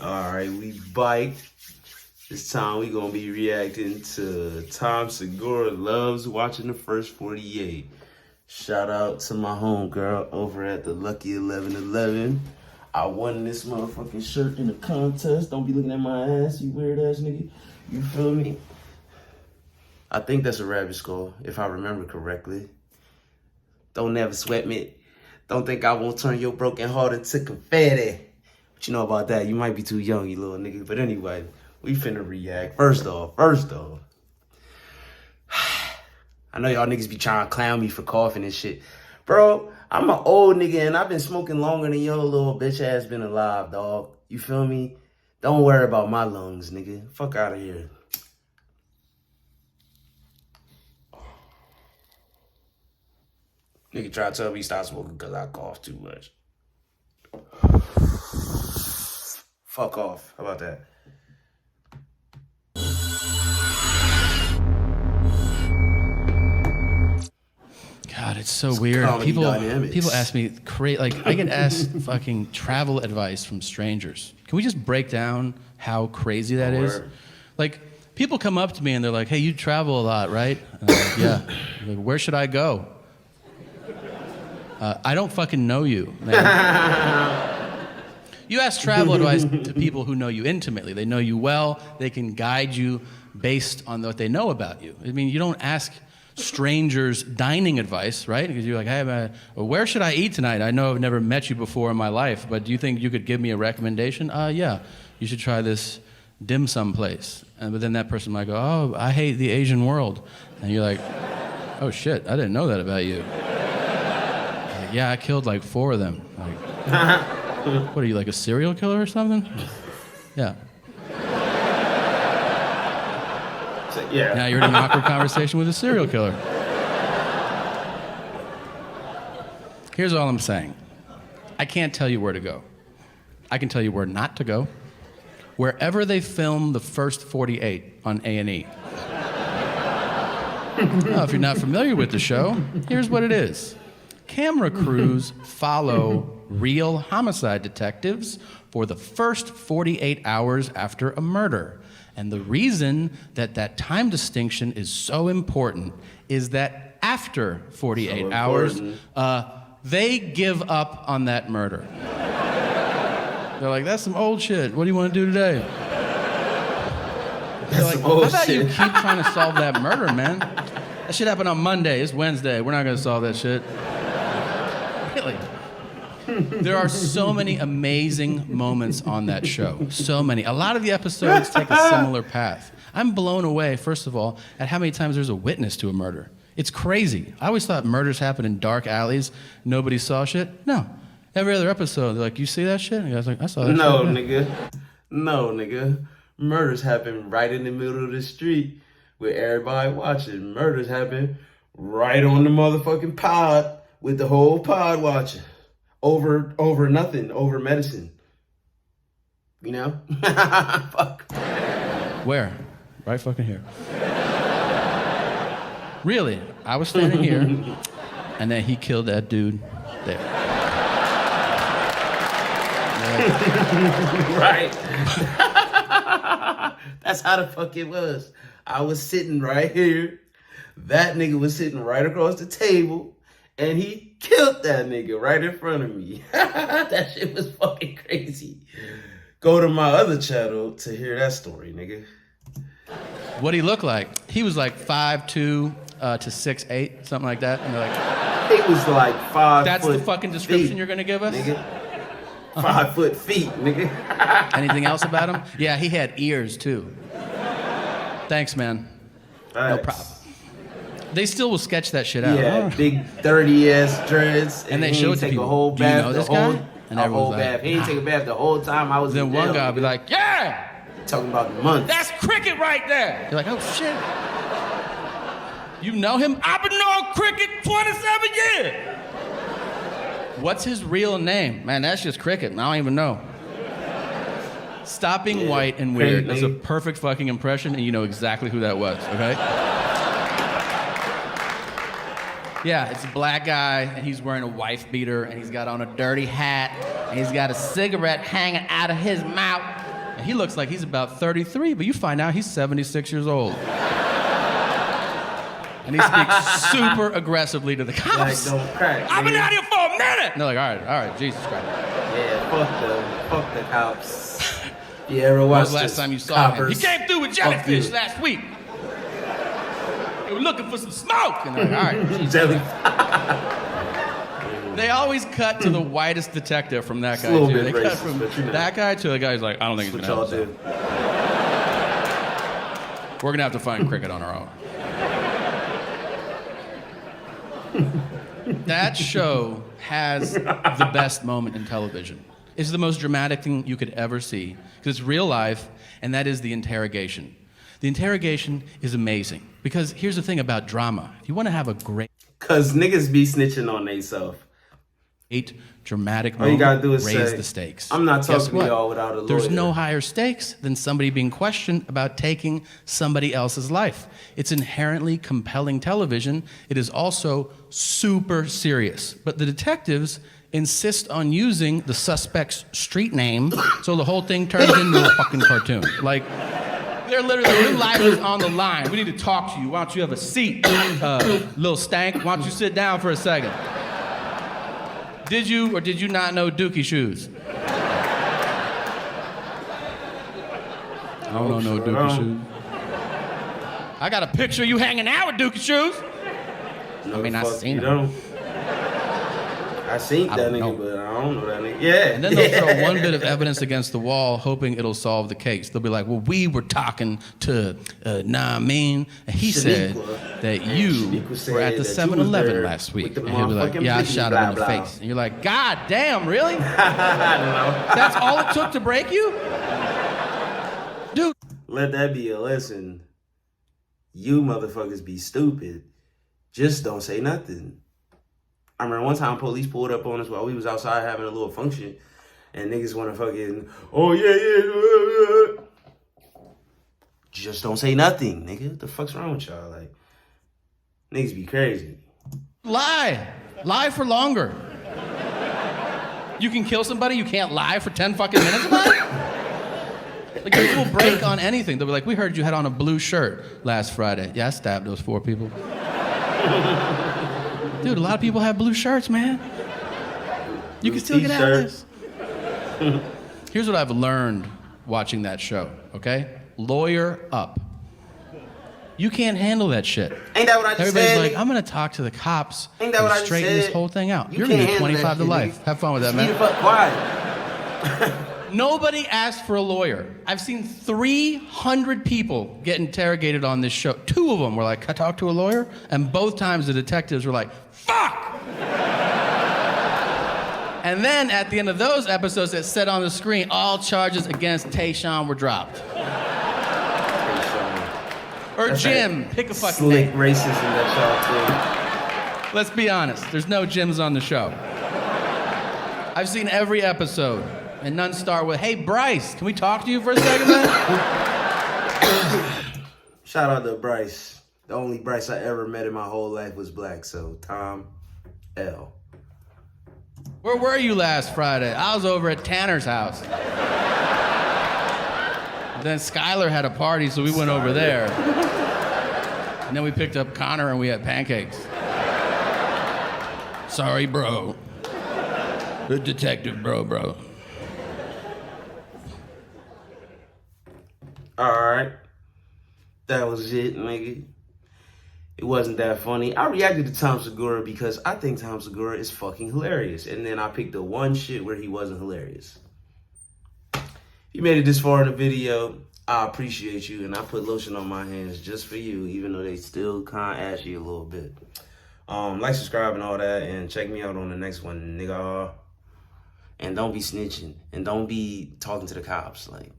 All right, we biked. This time we gonna be reacting to Tom Segura loves watching the first 48. Shout out to my homegirl over at the Lucky 1111. I won this motherfucking shirt in a contest. Don't be looking at my ass, you weird ass nigga. You feel me? I think that's a rabbit skull, if I remember correctly. Don't never sweat me. Don't think I won't turn your broken heart into confetti. What you know about that? You might be too young, you little nigga. But anyway, we finna react. First off, I know y'all niggas be trying to clown me for coughing and shit. Bro, I'm an old nigga and I've been smoking longer than your little bitch ass been alive, dog. You feel me? Don't worry about my lungs, nigga. Fuck out of here. Nigga try to tell me stop smoking because I cough too much. Fuck off. How about that? God, it's so weird. People ask me, I get asked fucking travel advice from strangers. Can we just break down how crazy that is? Like, people come up to me and they're like, hey, you travel a lot, right? And I'm like, yeah. I'm like, where should I go? I don't fucking know you, man. You ask travel advice to people who know you intimately. They know you well. They can guide you based on what they know about you. I mean, you don't ask strangers dining advice, right? Because you're like, hey, where should I eat tonight? I know I've never met you before in my life, but do you think you could give me a recommendation? Yeah, you should try this dim sum place. But then that person might go, oh, I hate the Asian world. And you're like, oh shit, I didn't know that about you. Like, yeah, I killed like 4 of them. Like, what are you, like a serial killer or something? Yeah. Yeah. Now you're in an awkward conversation with a serial killer. Here's all I'm saying. I can't tell you where to go. I can tell you where not to go. Wherever they film the first 48 on A&E. Now, if you're not familiar with the show, here's what it is. Camera crews follow real homicide detectives for the first 48 hours after a murder. And the reason that that time distinction is so important is that after 48 hours, they give up on that murder. They're like, that's some old shit. What do you want to do today? They're like, how about you keep trying to solve that murder, man? That shit happened on Monday. It's Wednesday. We're not going to solve that shit. Really? There are so many amazing moments on that show. So many. A lot of the episodes take a similar path. I'm blown away, first of all, at how many times there's a witness to a murder. It's crazy. I always thought murders happen in dark alleys. Nobody saw shit. No. Every other episode, they're like, you see that shit? And I was like, I saw that shit. No, nigga. Murders happen right in the middle of the street with everybody watching. Murders happen right on the motherfucking pod with the whole pod watching. Over nothing, over medicine. You know? Fuck. Where? Right fucking here. Really? I was standing here, and then he killed that dude there. Right. That's how the fuck it was. I was sitting right here. That nigga was sitting right across the table. And he killed that nigga right in front of me. That shit was fucking crazy. Go to my other channel to hear that story, nigga. What'd he look like? He was like 5'2" to 6'8", something like that. And they're like, he was like 5 that's foot the fucking description feet, you're gonna give us? Nigga. 5 foot feet, nigga. Anything else about him? Yeah, he had ears too. Thanks, man. No problem. They still will sketch that shit out. Yeah, big 30-ass dreads. And they showed it to people. A whole bath, do you know this guy? And a whole bath. He didn't take a bath the whole time I was in jail. Then one guy would be like, yeah! Talking about months. That's Cricket right there! You're like, oh shit. You know him? I've been knowing Cricket 27 years! What's his real name? Man, that's just Cricket. I don't even know. Stop being white and weird. That's a perfect fucking impression, and you know exactly who that was, okay? Yeah, it's a black guy, and he's wearing a wife beater, and he's got on a dirty hat, and he's got a cigarette hanging out of his mouth, And he looks like he's about 33, but you find out he's 76 years old. And he speaks super aggressively to the cops. Like, don't crack. I've been out here for a minute. And they're like, all right, Jesus Christ. Yeah, fuck the cops. You ever watched When was the last time you saw him? He came through with jellyfish last week. They were looking for some smoke. And they're like, all right, Jesus. They always cut to the whitest detective from that guy, too. They cut from that guy to the guy who's like, I don't think he's going to help us. We're going to have to find Cricket on our own. That show has the best moment in television. It's the most dramatic thing you could ever see because it's real life, and that is the interrogation. The interrogation is amazing because here's the thing about drama. If you want to have a great... Because niggas be snitching on themselves. Dramatic moment, all you gotta do is raise say, the stakes. I'm not talking to y'all without a lawyer. There's no higher stakes than somebody being questioned about taking somebody else's life. It's inherently compelling television. It is also super serious. But the detectives insist on using the suspect's street name, so the whole thing turns into a fucking cartoon. Like, they're literally, your life is on the line. We need to talk to you. Why don't you have a seat, little stank? Why don't you sit down for a second? Did you or did you not know Dookie shoes? I don't know no Dookie shoes. I got a picture of you hanging out with Dookie shoes. No, I mean, I seen them. I seen that nigga, but I don't know that nigga. Yeah. And then they'll throw one bit of evidence against the wall, hoping it'll solve the case. They'll be like, well, we were talking to Naamin, and he said that you were at the 7-Eleven last week. And he'll be like, yeah, I shot him in the face. And you're like, God damn, really? I don't know. That's all it took to break you? Dude. Let that be a lesson. You motherfuckers be stupid. Just don't say nothing. I remember one time police pulled up on us while we was outside having a little function, and niggas want to fucking, oh yeah. Just don't say nothing, nigga. What the fuck's wrong with y'all? Like, niggas be crazy. Lie for longer. You can kill somebody, you can't lie for 10 fucking minutes about it? Like, people will break on anything. They'll be like, we heard you had on a blue shirt last Friday. Yeah, I stabbed those 4 people. Dude, a lot of people have blue shirts, man. You can still get out of this. Here's what I've learned watching that show, okay? Lawyer up. You can't handle that shit. Ain't that what I just Everybody's said? like, I'm gonna talk to the cops Ain't that what I and just straighten said? this whole thing out. You You're gonna can't get handle 25 to that life. shit, Have fun with that, Be the man. fuck quiet. Nobody asked for a lawyer. I've seen 300 people get interrogated on this show. 2 of them were like, can I talk to a lawyer? And both times the detectives were like, fuck! And then at the end of those episodes that said on the screen, all charges against Tayshawn were dropped. Or That's Jim, pick a fucking Slick name. racism that y'all Let's be honest, there's no Jims on the show. I've seen every episode, and none start with, hey, Bryce, can we talk to you for a second, man? Shout out to Bryce. The only Bryce I ever met in my whole life was black, so Tom L. Where were you last Friday? I was over at Tanner's house. Then Skylar had a party, so we went over there. And then we picked up Connor and we had pancakes. Sorry, bro. The detective, bro. Alright. That was it, nigga. It wasn't that funny. I reacted to Tom Segura because I think Tom Segura is fucking hilarious. And then I picked the one shit where he wasn't hilarious. If you made it this far in the video, I appreciate you. And I put lotion on my hands just for you, even though they still kind of ashy a little bit. Like, subscribe, and all that. And check me out on the next one, nigga. And don't be snitching. And don't be talking to the cops. Like,